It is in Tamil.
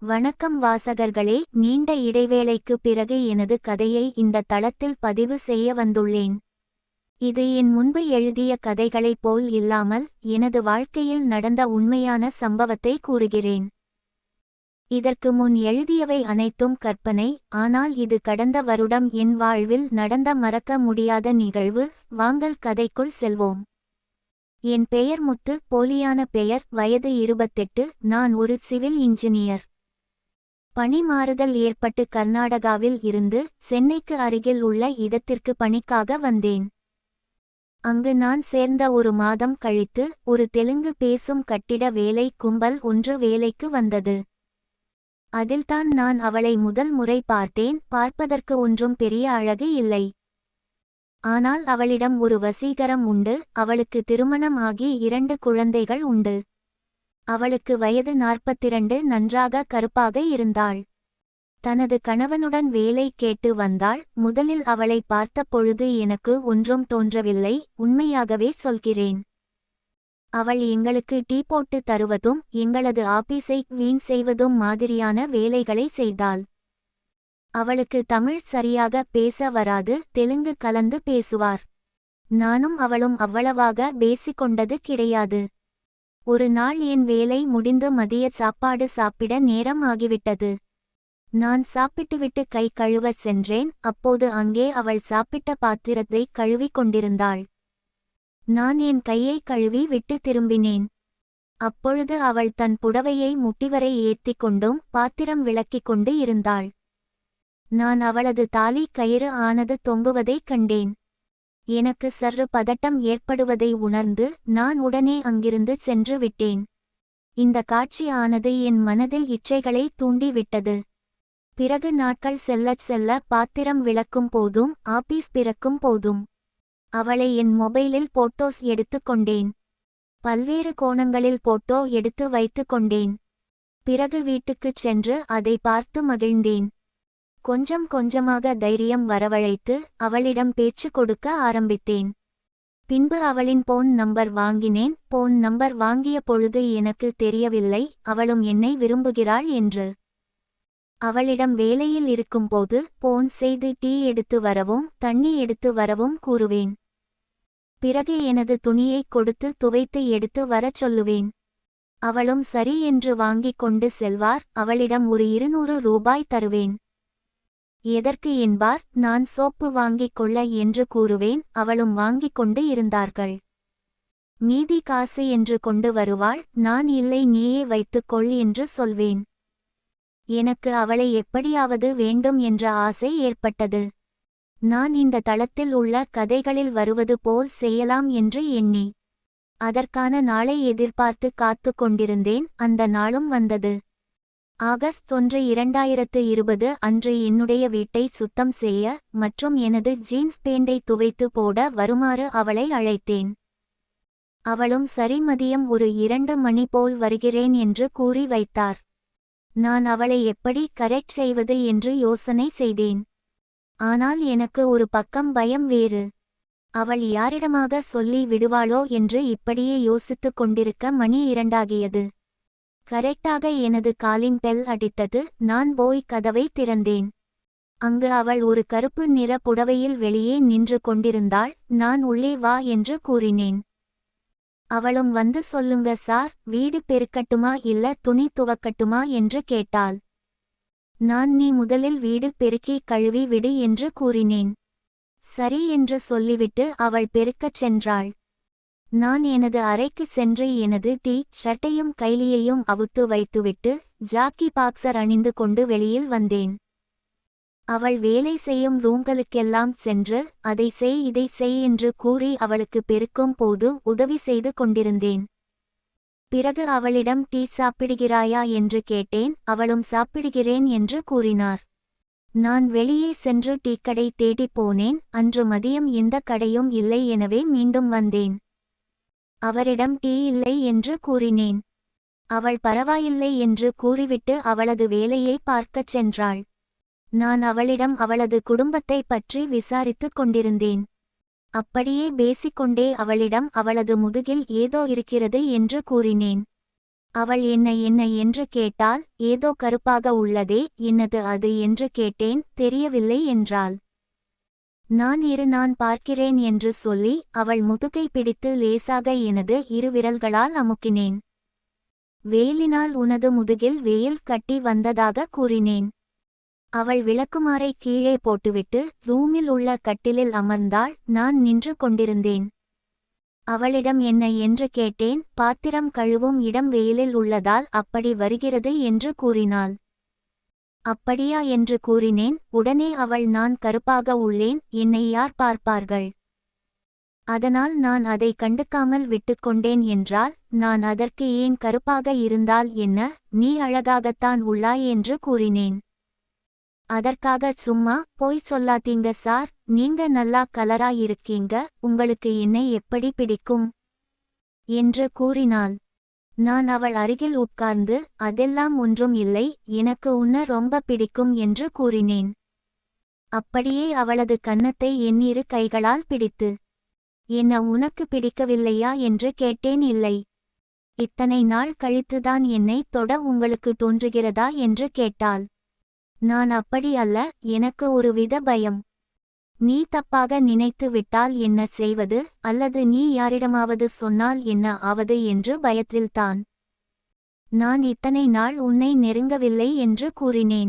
வணக்கம் வாசகர்களே, நீண்ட இடைவேளைக்கு பிறகு எனது கதையை இந்த தளத்தில் பதிவு செய்ய வந்துள்ளேன். இது என் முன்பு எழுதிய கதைகளைப் போல் இல்லாமல் எனது வாழ்க்கையில் நடந்த உண்மையான சம்பவத்தை கூறுகிறேன். இதற்கு முன் எழுதியவை அனைத்தும் கற்பனை, ஆனால் இது கடந்த வருடம் என் வாழ்வில் நடந்த மறக்க முடியாத நிகழ்வு. வாங்கள் கதைக்குள் செல்வோம். என் பெயர் முத்து, போலியான பெயர். வயது 28. நான் ஒரு சிவில் இன்ஜினியர். பணி மாறுதல் ஏற்பட்டு கர்நாடகாவில் இருந்து சென்னைக்கு அருகில் உள்ள இடத்திற்கு பணிக்காக வந்தேன். அங்கு நான் சேர்ந்த ஒரு மாதம் கழித்து ஒரு தெலுங்கு பேசும் கட்டிட வேலை கும்பல் ஒன்று வேலைக்கு வந்தது. அதில்தான் நான் அவளை முதல் முறை பார்த்தேன். பார்ப்பதற்கு ஒன்றும் பெரிய அழகு இல்லை. ஆனால் அவளிடம் ஒரு வசீகரம் உண்டு. அவளுக்கு திருமணம் ஆகி 2 குழந்தைகள் உண்டு. அவளுக்கு வயது 42. நன்றாக கருப்பாக இருந்தாள். தனது கணவனுடன் வேலை கேட்டு வந்தாள். முதலில் அவளை பார்த்த பொழுது எனக்கு ஒன்றும் தோன்றவில்லை, உண்மையாகவே சொல்கிறேன். அவள் எங்களுக்கு டீ போட்டு தருவதும் எங்களது ஆபீஸை வீண் செய்வதும் மாதிரியான வேலைகளை செய்தாள். அவளுக்கு தமிழ் சரியாக பேச வராது, தெலுங்கு கலந்து பேசுவார். நானும் அவளும் அவ்வளவாக பேசிக்கொண்டது கிடையாது. ஒரு நாள் என் வேலை முடிந்து மதிய சாப்பாடு சாப்பிட நேரம் ஆகிவிட்டது. நான் சாப்பிட்டுவிட்டு கை கழுவ சென்றேன். அப்போது அங்கே அவள் சாப்பிட்ட பாத்திரத்தை கழுவிக் கொண்டிருந்தாள். நான் என் கையை கழுவி விட்டு திரும்பினேன். அப்பொழுது அவள் தன் புடவையை முட்டிவரை ஏத்திக் கொண்டும் பாத்திரம் விளக்கிக் கொண்டு இருந்தாள். நான் அவளது தாலி கயிறு ஆனது தொங்குவதைக் கண்டேன். எனக்கு சற்று பதட்டம் ஏற்படுவதை உணர்ந்து நான் உடனே அங்கிருந்து சென்று விட்டேன். இந்த காட்சி ஆனது என் மனதில் இச்சைகளை தூண்டி விட்டது. பிறகு நாட்கள் செல்லச் செல்ல பாத்திரம் விளக்கும் போதும் ஆபீஸ் பிறக்கும் போதும் அவளை என் மொபைலில் போட்டோஸ் எடுத்து கொண்டேன். பல்வேறு கோணங்களில் போட்டோ எடுத்து வைத்து கொண்டேன். பிறகு வீட்டுக்குச் சென்று அதை பார்த்து மகிழ்ந்தேன். கொஞ்சம் கொஞ்சமாக தைரியம் வரவழைத்து அவளிடம் பேச்சு கொடுக்க ஆரம்பித்தேன். பின்பு அவளின் போன் நம்பர் வாங்கினேன். போன் நம்பர் வாங்கிய பொழுது எனக்கு தெரியவில்லை அவளும் என்னை விரும்புகிறாள் என்று. அவளிடம் வேலையில் இருக்கும்போது போன் செய்து டீ எடுத்து வரவும் தண்ணி எடுத்து வரவும் கூறுவேன். பிறகு எனது துணியை கொடுத்து துவைத்து எடுத்து வரச் சொல்லுவேன். அவளும் சரி என்று வாங்கிக் கொண்டு செல்வார். அவளிடம் ஒரு 200 ரூபாய் தருவேன். எதற்கு என்பார். நான் சோப்பு வாங்கிக் கொள்ள என்று கூறுவேன். அவளும் வாங்கிக் கொண்டு இருந்தார்கள். மீதி காசு என்று கொண்டு வருவாள். நான் இல்லை, நீயே வைத்துக்கொள் என்று சொல்வேன். எனக்கு அவளை எப்படியாவது வேண்டும் என்ற ஆசை ஏற்பட்டது. நான் இந்த தளத்தில் உள்ள கதைகளில் வருவது போல் செய்யலாம் என்று எண்ணி அதற்கான நாளை எதிர்பார்த்து காத்து கொண்டிருந்தேன். அந்த நாளும் வந்தது. ஆகஸ்ட் 1, 2020 அன்று என்னுடைய வீட்டை சுத்தம் செய்ய மற்றும் எனது ஜீன்ஸ் பேண்டை துவைத்து போட வருமாறு அவளை அழைத்தேன். அவளும் சரி, மதியம் ஒரு 2 மணி போல் வருகிறேன் என்று கூறி வைத்தார். நான் அவளை எப்படி கரெக்ட் செய்வது என்று யோசனை செய்தேன். ஆனால் எனக்கு ஒரு பக்கம் பயம் வேறு. அவள் யாரிடமாக சொல்லி விடுவாளோ என்று இப்படியே யோசித்துக் கொண்டிருக்க மணி 2 ஆகியது. கரெக்டாக எனது காலிங் பெல் அடித்தது. நான் போய் கதவை திறந்தேன். அங்கு அவள் ஒரு கருப்பு நிற புடவையில் வெளியே நின்று கொண்டிருந்தாள். நான் உள்ளே வா என்று கூறினேன். அவளும் வந்து சொல்லுங்க சார், வீடு பெருக்கட்டுமா இல்ல துணி துவக்கட்டுமா என்று கேட்டாள். நான் நீ முதலில் வீடு பெருக்கி கழுவி விடு என்று கூறினேன். சரி என்று சொல்லிவிட்டு அவள் பெருக்கச் சென்றாள். நான் எனது அறைக்கு சென்று எனது டீ ஷர்ட்டையும் கைலியையும் அவுத்து வைத்துவிட்டு ஜாக்கி பாக்ஸர் அணிந்து கொண்டு வெளியில் வந்தேன். அவள் வேலை செய்யும் ரூம்களுக்கெல்லாம் சென்று அதை செய் இதை செய் என்று கூறி அவளுக்கு பெருக்கும் போது உதவி செய்து கொண்டிருந்தேன். பிறகு அவளிடம் டீ சாப்பிடுகிறாயா என்று கேட்டேன். அவளும் சாப்பிடுகிறேன் என்று கூறினார். நான் வெளியே சென்று டீக்கடை தேடிப் போனேன். அன்று மதியம் எந்த கடையும் இல்லை, எனவே மீண்டும் வந்தேன். அவரிடம் டீ இல்லை என்று கூறினேன். அவள் பரவாயில்லை என்று கூறிவிட்டு அவளது வேலையை பார்க்கச் சென்றாள். நான் அவளிடம் அவளது குடும்பத்தை பற்றி விசாரித்துக் கொண்டிருந்தேன். அப்படியே பேசிக்கொண்டே அவளிடம் அவளது முதுகில் ஏதோ இருக்கிறது என்று கூறினேன். அவள் என்ன என்ன என்று கேட்டாள். ஏதோ கருப்பாக உள்ளதே, என்னது அது என்று கேட்டேன். தெரியவில்லை என்றாள். நான் பார்க்கிறேன் என்று சொல்லி அவள் முதுகை பிடித்து லேசாக எனது இரு விரல்களால் அமுக்கினேன். வேலினால் உனது முதுகில் வேல் கட்டி வந்ததாக கூறினேன். அவள் விளக்குமாறை கீழே போட்டுவிட்டு ரூமில் உள்ள கட்டிலில் அமர்ந்தாள். நான் நின்று கொண்டிருந்தேன். அவளிடம் என்ன என்று கேட்டேன். பாத்திரம் கழுவும் இடம் வெயிலில் உள்ளதால் அப்படி வருகிறது என்று கூறினாள். அப்படியா என்று கூறினேன். உடனே அவள் நான் கருப்பாக உள்ளேன், என்னை யார் பார்ப்பார்கள்? அதனால் நான் அதை கண்டுக்காமல் விட்டுக்கொண்டேன் என்றால். நான் அதற்கு ஏன் கருப்பாக இருந்தால் என்ன, நீ அழகாகத்தான் உள்ளாய் என்று கூறினேன். அதற்காக சும்மா போய் சொல்லாதீங்க சார், நீங்க நல்லா கலரா இருக்கீங்க, உங்களுக்கு என்னை எப்படி பிடிக்கும் என்று கூறினாள். நான் அவள் அருகில் உட்கார்ந்து அதெல்லாம் ஒன்றும் இல்லை, எனக்கு உன்ன ரொம்ப பிடிக்கும் என்று கூறினேன். அப்படியே அவளது கன்னத்தை என் இரு கைகளால் பிடித்து, என்ன உனக்கு பிடிக்கவில்லையா என்று கேட்டேன். இல்லை, இத்தனை நாள் கழித்துதான் என்னை தொட உங்களுக்கு தோன்றுகிறதா என்று கேட்டாள். நான் அப்படி அல்ல, எனக்கு ஒருவித பயம். நீ தப்பாக நினைத்து விட்டால் என்ன செய்வது, அல்லது நீ யாரிடமாவது சொன்னால் என்ன ஆவது என்று பயத்தில்தான் நான் இத்தனை நாள் உன்னை நெருங்கவில்லை என்று கூறினேன்.